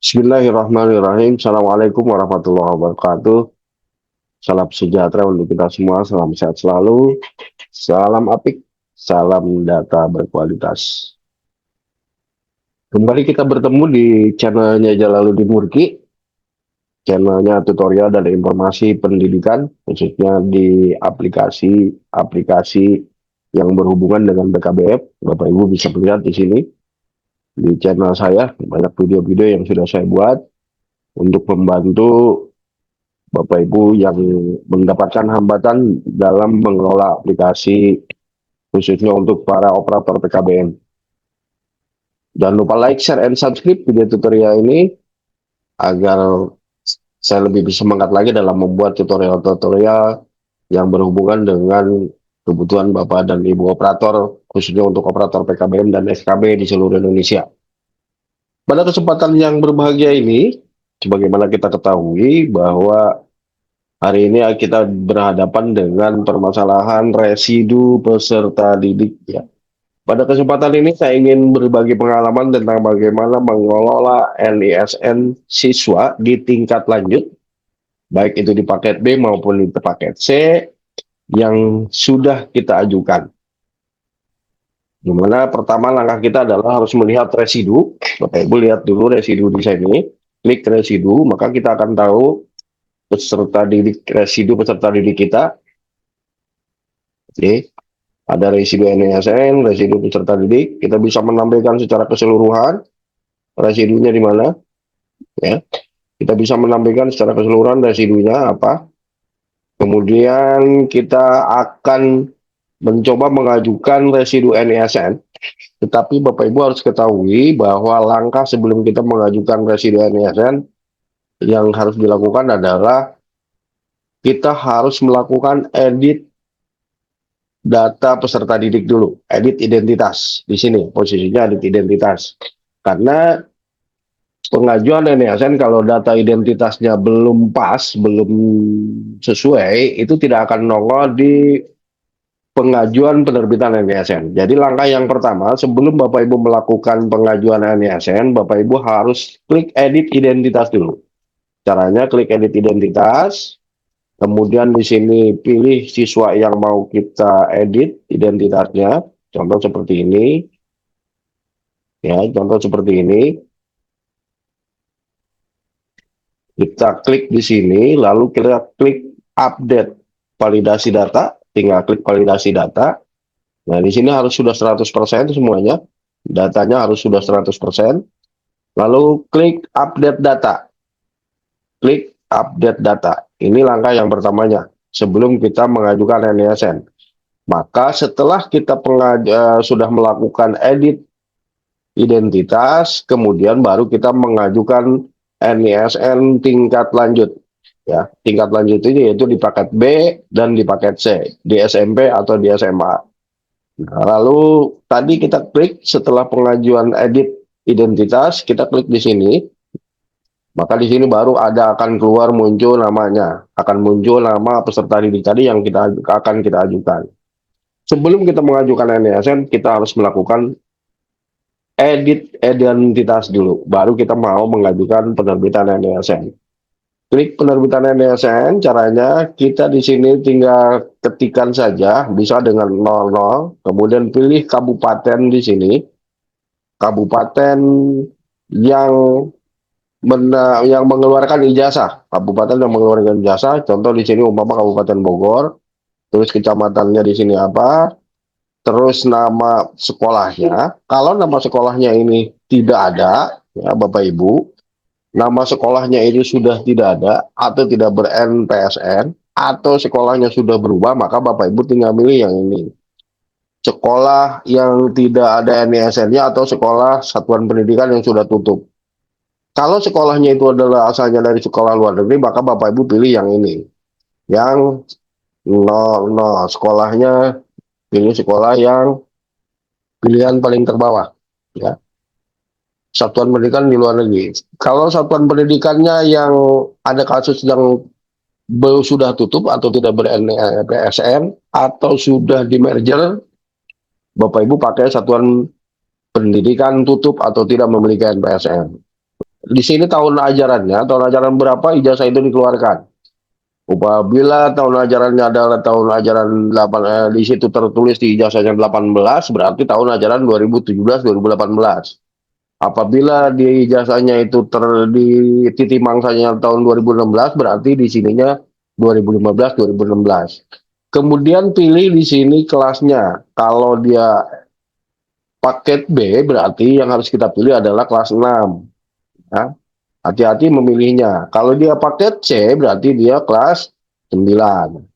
Bismillahirrahmanirrahim. Assalamualaikum warahmatullahi wabarakatuh. Salam sejahtera untuk kita semua. Salam sehat selalu. Salam apik. Salam data berkualitas. Kembali kita bertemu di channelnya Jalaluddin Murki. Channelnya tutorial dan informasi pendidikan, khususnya di aplikasi-aplikasi yang berhubungan dengan BKBF. Bapak Ibu bisa melihat di sini di channel saya banyak video-video yang sudah saya buat untuk membantu Bapak Ibu yang mendapatkan hambatan dalam mengelola aplikasi khususnya untuk para operator PKBM. Jangan lupa like, share, and subscribe video tutorial ini agar saya lebih semangat lagi dalam membuat tutorial-tutorial yang berhubungan dengan kebutuhan Bapak dan Ibu operator khususnya untuk operator PKBM dan SKB di seluruh Indonesia. Pada kesempatan yang berbahagia ini, sebagaimana kita ketahui bahwa hari ini kita berhadapan dengan permasalahan residu peserta didik ya. Pada kesempatan ini saya ingin berbagi pengalaman tentang bagaimana mengelola NISN siswa di tingkat lanjut, baik itu di paket B maupun di paket C yang sudah kita ajukan. Dimana pertama langkah kita adalah harus melihat residu. Bapak Ibu lihat dulu residu di sini, klik residu, maka kita akan tahu residu peserta didik kita. Oke, ada residu NISN, residu peserta didik. Kita bisa menampilkan secara keseluruhan residunya di mana. Ya, kita bisa menampilkan secara keseluruhan residunya apa. Kemudian kita akan mencoba mengajukan residu NISN. Tetapi Bapak Ibu harus ketahui bahwa langkah sebelum kita mengajukan residu NISN yang harus dilakukan adalah kita harus melakukan edit data peserta didik dulu, edit identitas. Di sini posisinya edit identitas. Karena pengajuan NISN kalau data identitasnya belum pas, belum sesuai, itu tidak akan nongol di pengajuan penerbitan NISN. Jadi langkah yang pertama, sebelum Bapak Ibu melakukan pengajuan NISN, Bapak Ibu harus klik edit identitas dulu. Caranya klik edit identitas. Kemudian di sini pilih siswa yang mau kita edit identitasnya. Contoh seperti ini. Ya, contoh seperti ini. Kita klik di sini, lalu kita klik update validasi data. Tinggal klik validasi data. Nah, di sini harus sudah 100% semuanya. Datanya harus sudah 100%. Lalu klik update data. Klik update data. Ini langkah yang pertamanya sebelum kita mengajukan NISN. Maka setelah kita sudah melakukan edit identitas, kemudian baru kita mengajukan NISN tingkat lanjut. Ya, tingkat lanjut ini yaitu di paket B dan di paket C, di SMP atau di SMA. Nah, lalu tadi kita klik setelah pengajuan edit identitas, kita klik di sini. Maka di sini baru akan keluar muncul namanya, akan muncul nama peserta didik tadi yang akan kita ajukan. Sebelum kita mengajukan NISN, kita harus melakukan edit identitas dulu, baru kita mau mengajukan penerbitan NISN. Klik penerbitan NISN, caranya kita di sini tinggal ketikkan saja, bisa dengan 00, kemudian pilih kabupaten di sini, kabupaten yang mengeluarkan ijazah, kabupaten yang mengeluarkan ijazah, contoh di sini umpama Kabupaten Bogor, terus kecamatannya di sini apa, terus nama sekolahnya. Kalau nama sekolahnya ini tidak ada, ya Bapak Ibu, nama sekolahnya ini sudah tidak ada atau tidak ber-NPSN atau sekolahnya sudah berubah, maka Bapak Ibu tinggal milih yang ini. Sekolah yang tidak ada NISN-nya atau sekolah satuan pendidikan yang sudah tutup. Kalau sekolahnya itu adalah asalnya dari sekolah luar negeri, maka Bapak Ibu pilih yang ini. Yang sekolahnya pilih sekolah yang pilihan paling terbawah. Ya. Satuan pendidikan di luar negeri. Kalau satuan pendidikannya yang ada kasus yang sudah tutup atau tidak ber-NPSN atau sudah di merger, Bapak Ibu pakai satuan pendidikan tutup atau tidak memiliki NPSN. Di sini tahun ajarannya, tahun ajaran berapa ijazah itu dikeluarkan. Apabila tahun ajarannya adalah tahun ajaran 8, di situ tertulis di ijazahnya 18, berarti tahun ajaran 2017-2018. Apabila di ijazahnya itu di titik mangsanya tahun 2016, berarti di sininya 2015-2016. Kemudian pilih di sini kelasnya. Kalau dia paket B, berarti yang harus kita pilih adalah kelas 6. Ya. Hati-hati memilihnya. Kalau dia paket C, berarti dia kelas 9.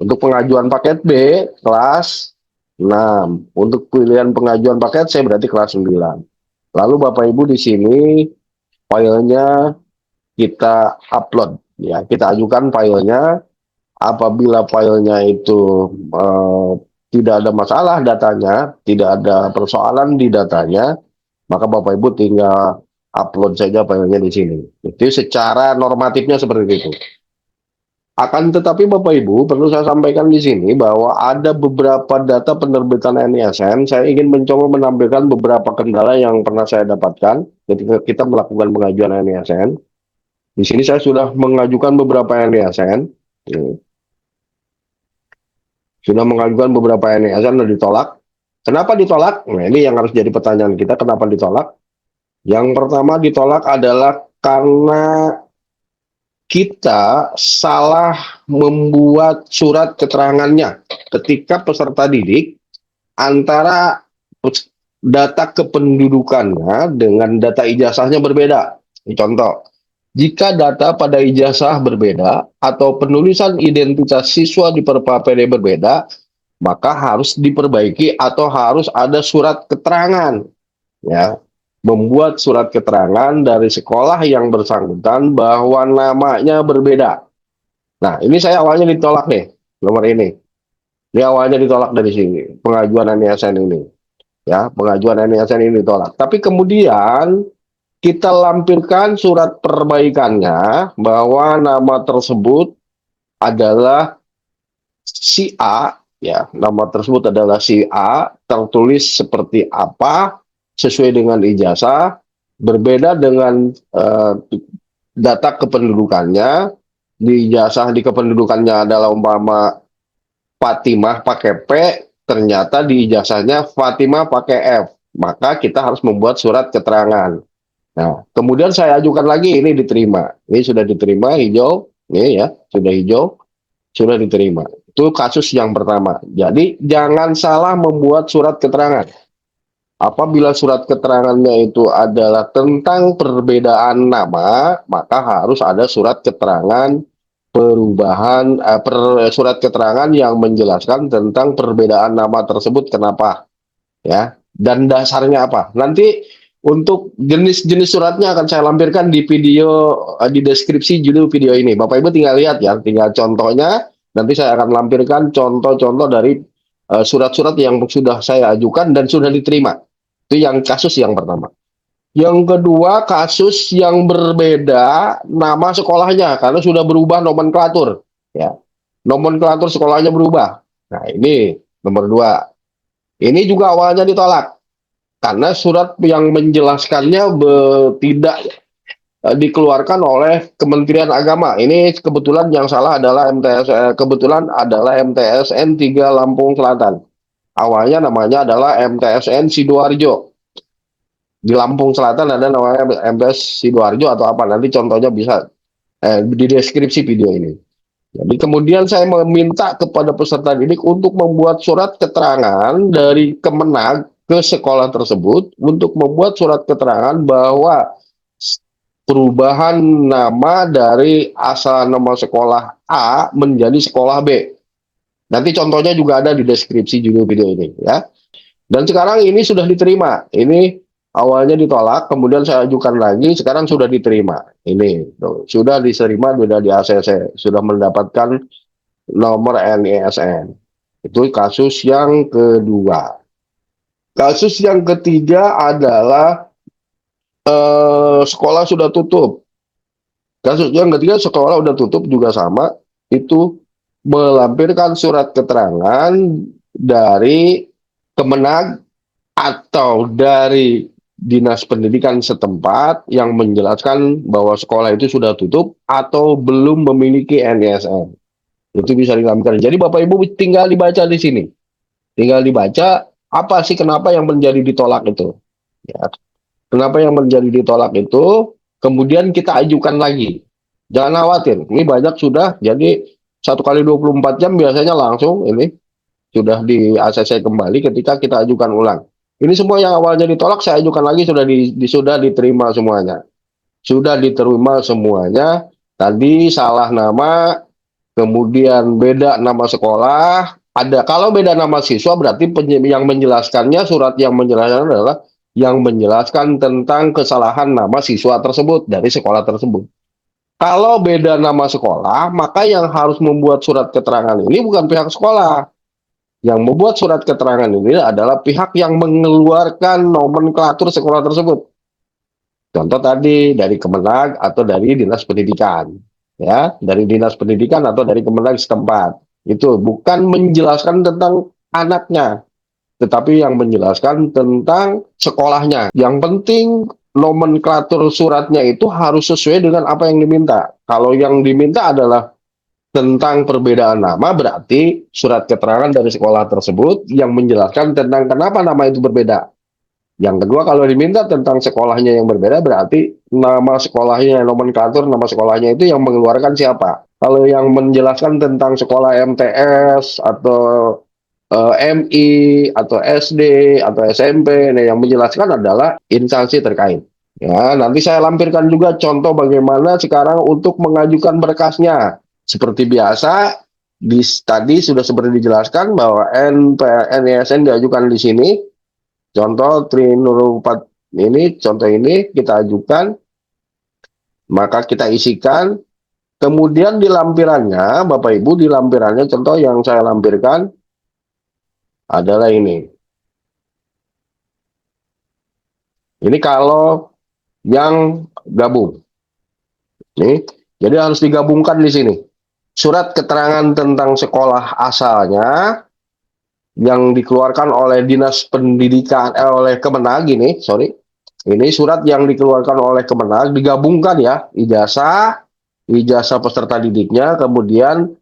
Untuk pengajuan paket B, kelas 6. Untuk pilihan pengajuan paket C, berarti kelas 9. Lalu Bapak Ibu di sini filenya kita upload. Ya, kita ajukan filenya. Apabila filenya itu tidak ada masalah datanya, tidak ada persoalan di datanya, maka Bapak Ibu tinggal upload saja filenya di sini. Itu secara normatifnya seperti itu. Akan tetapi Bapak Ibu perlu saya sampaikan di sini bahwa ada beberapa data penerbitan NISN. Saya ingin mencoba menampilkan beberapa kendala yang pernah saya dapatkan ketika kita melakukan pengajuan NISN. Di sini saya sudah mengajukan beberapa NISN. Sudah mengajukan beberapa NISN dan ditolak. Kenapa ditolak? Nah, ini yang harus jadi pertanyaan kita, kenapa ditolak? Yang pertama ditolak adalah karena kita salah membuat surat keterangannya ketika peserta didik antara data kependudukannya dengan data ijazahnya berbeda. Contoh, jika data pada ijazah berbeda atau penulisan identitas siswa di PPD berbeda, maka harus diperbaiki atau harus ada surat keterangan, ya, membuat surat keterangan dari sekolah yang bersangkutan bahwa namanya berbeda. Nah, ini saya awalnya ditolak nih, nomor ini. Ini awalnya ditolak dari sini, pengajuan NISN ini. Ya, pengajuan NISN ini ditolak. Tapi kemudian kita lampirkan surat perbaikannya bahwa nama tersebut adalah si A, ya, nama tersebut adalah si A, tertulis seperti apa, sesuai dengan ijazah, berbeda dengan data kependudukannya. Di ijazah di kependudukannya adalah umpama Fatimah pakai P, ternyata di ijazahnya Fatimah pakai F. Maka kita harus membuat surat keterangan. Nah, kemudian saya ajukan lagi, ini diterima. Ini sudah diterima, hijau. Ini ya, sudah hijau, sudah diterima. Itu kasus yang pertama. Jadi, jangan salah membuat surat keterangan. Apabila surat keterangannya itu adalah tentang perbedaan nama, maka harus ada surat keterangan perubahan, surat keterangan yang menjelaskan tentang perbedaan nama tersebut kenapa, ya, dan dasarnya apa. Nanti untuk jenis-jenis suratnya akan saya lampirkan di video, di deskripsi judul video ini. Bapak Ibu tinggal lihat ya, tinggal contohnya. Nanti saya akan lampirkan contoh-contoh dari surat-surat yang sudah saya ajukan dan sudah diterima. Itu yang kasus yang pertama. Yang kedua, kasus yang berbeda nama sekolahnya karena sudah berubah nomenklatur, ya. Nomenklatur sekolahnya berubah. Nah, ini nomor dua. Ini juga awalnya ditolak karena surat yang menjelaskannya tidak dikeluarkan oleh Kementerian Agama. Ini kebetulan yang salah adalah kebetulan adalah MTSN 3 Lampung Selatan. Awalnya namanya adalah MTSN Sidoarjo. Di Lampung Selatan ada namanya MTS Sidoarjo atau apa. Nanti contohnya bisa di deskripsi video ini. Jadi kemudian saya meminta kepada peserta didik untuk membuat surat keterangan dari Kemenag ke sekolah tersebut untuk membuat surat keterangan bahwa perubahan nama dari asal nama sekolah A menjadi sekolah B. Nanti contohnya juga ada di deskripsi judul video ini, ya. Dan sekarang ini sudah diterima. Ini awalnya ditolak, kemudian saya ajukan lagi, sekarang sudah diterima. Ini tuh, sudah diterima, sudah di ACC, sudah mendapatkan nomor NISN. Itu kasus yang kedua. Kasus yang ketiga adalah sekolah sudah tutup. Kasus yang ketiga, sekolah sudah tutup juga sama, itu melampirkan surat keterangan dari Kemenag atau dari dinas pendidikan setempat yang menjelaskan bahwa sekolah itu sudah tutup atau belum memiliki NISN. Itu bisa dilampirkan. Jadi Bapak Ibu tinggal dibaca di sini. Tinggal dibaca apa sih kenapa yang menjadi ditolak itu. Ya, kenapa yang menjadi ditolak itu, kemudian kita ajukan lagi. Jangan khawatir, ini banyak sudah, jadi 1 kali 24 jam biasanya langsung ini sudah di ACC kembali ketika kita ajukan ulang. Ini semua yang awalnya ditolak, saya ajukan lagi sudah diterima semuanya. Sudah diterima semuanya. Tadi salah nama, kemudian beda nama sekolah, ada kalau beda nama siswa berarti yang menjelaskannya surat yang menjelaskan adalah yang menjelaskan tentang kesalahan nama siswa tersebut dari sekolah tersebut. Kalau beda nama sekolah, maka yang harus membuat surat keterangan ini bukan pihak sekolah. Yang membuat surat keterangan ini adalah pihak yang mengeluarkan nomenklatur sekolah tersebut. Contoh tadi dari Kemenag atau dari Dinas Pendidikan, ya, dari Dinas Pendidikan atau dari Kemenag setempat. Itu bukan menjelaskan tentang anaknya, tetapi yang menjelaskan tentang sekolahnya. Yang penting nomenklatur suratnya itu harus sesuai dengan apa yang diminta. Kalau yang diminta adalah tentang perbedaan nama, berarti surat keterangan dari sekolah tersebut yang menjelaskan tentang kenapa nama itu berbeda. Yang kedua, kalau diminta tentang sekolahnya yang berbeda, berarti nama sekolahnya, nomenklatur nama sekolahnya itu yang mengeluarkan siapa. Kalau yang menjelaskan tentang sekolah MTS atau MI atau SD atau SMP, nah yang menjelaskan adalah instansi terkait. Ya, nanti saya lampirkan juga contoh bagaimana sekarang untuk mengajukan berkasnya. Seperti biasa, tadi sudah seperti dijelaskan bahwa NISN diajukan di sini. Contoh Trinur 4 ini, contoh ini kita ajukan, maka kita isikan, kemudian di lampirannya, Bapak Ibu di lampirannya, contoh yang saya lampirkan adalah ini. Ini kalau yang gabung. Nih, jadi harus digabungkan di sini. Surat keterangan tentang sekolah asalnya yang dikeluarkan oleh Dinas Pendidikan, oleh Kemenag ini, sorry. Ini surat yang dikeluarkan oleh Kemenag digabungkan ya, ijazah peserta didiknya, kemudian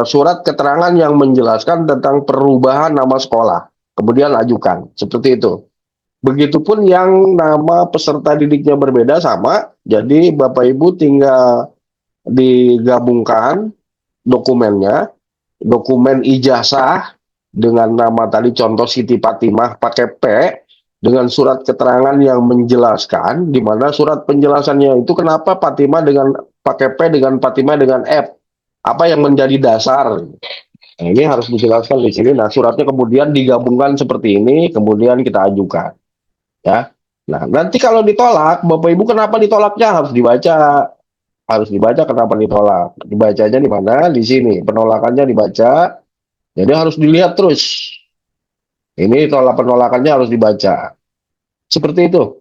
surat keterangan yang menjelaskan tentang perubahan nama sekolah, kemudian ajukan, seperti itu. Begitupun yang nama peserta didiknya berbeda sama, jadi Bapak Ibu tinggal digabungkan dokumennya, dokumen ijazah dengan nama tadi contoh Siti Fatimah pakai P, dengan surat keterangan yang menjelaskan, di mana surat penjelasannya itu kenapa Fatimah dengan pakai P dengan Fatimah dengan F, apa yang menjadi dasar. Nah, ini harus dijelaskan di sini. Nah, suratnya kemudian digabungkan seperti ini, kemudian kita ajukan. Ya. Nah, nanti kalau ditolak, Bapak Ibu kenapa ditolaknya harus dibaca. Harus dibaca kenapa ditolak. Dibacanya di mana? Di sini. Penolakannya dibaca. Jadi harus dilihat terus. Ini penolakannya harus dibaca. Seperti itu,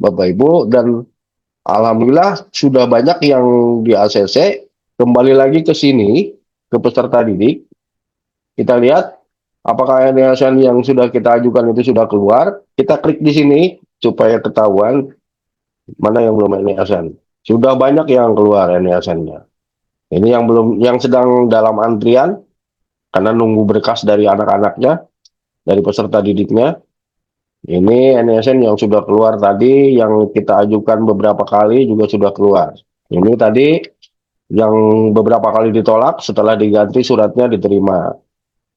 Bapak Ibu. Dan alhamdulillah sudah banyak yang di ACC. Kembali lagi ke sini, ke peserta didik. Kita lihat apakah NISN yang sudah kita ajukan itu sudah keluar. Kita klik di sini supaya ketahuan mana yang belum NISN. Sudah banyak yang keluar NISN-nya. Ini yang belum, yang sedang dalam antrian karena nunggu berkas dari anak-anaknya, dari peserta didiknya. Ini NISN yang sudah keluar tadi, yang kita ajukan beberapa kali juga sudah keluar. Ini tadi yang beberapa kali ditolak, setelah diganti suratnya diterima.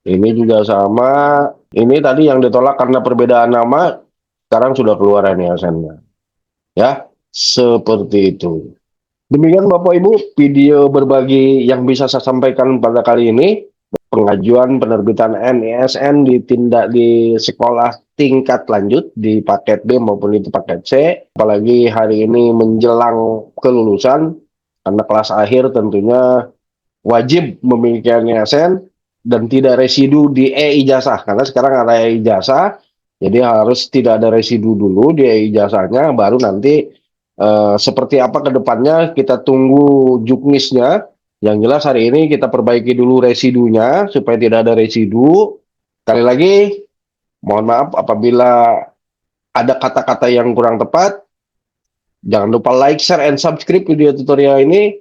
Ini juga sama, ini tadi yang ditolak karena perbedaan nama, sekarang sudah keluar NISN-nya. Ya, seperti itu. Demikian Bapak Ibu, video berbagi yang bisa saya sampaikan pada kali ini. Pengajuan penerbitan NISN ditindak di sekolah tingkat lanjut di paket B maupun di paket C. Apalagi hari ini menjelang kelulusan, karena kelas akhir tentunya wajib memiliki NISN dan tidak residu di e-ijazah. Karena sekarang ada e-ijazah, jadi harus tidak ada residu dulu di e-ijazahnya, baru nanti seperti apa ke depannya kita tunggu juknisnya. Yang jelas hari ini kita perbaiki dulu residunya supaya tidak ada residu. Sekali lagi, mohon maaf apabila ada kata-kata yang kurang tepat, jangan lupa like, share, and subscribe video tutorial ini.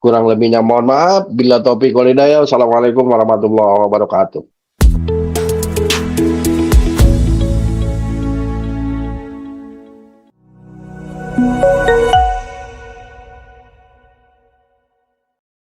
Kurang lebihnya mohon maaf. Bila taufiq wal hidayah. Wassalamualaikum warahmatullahi wabarakatuh.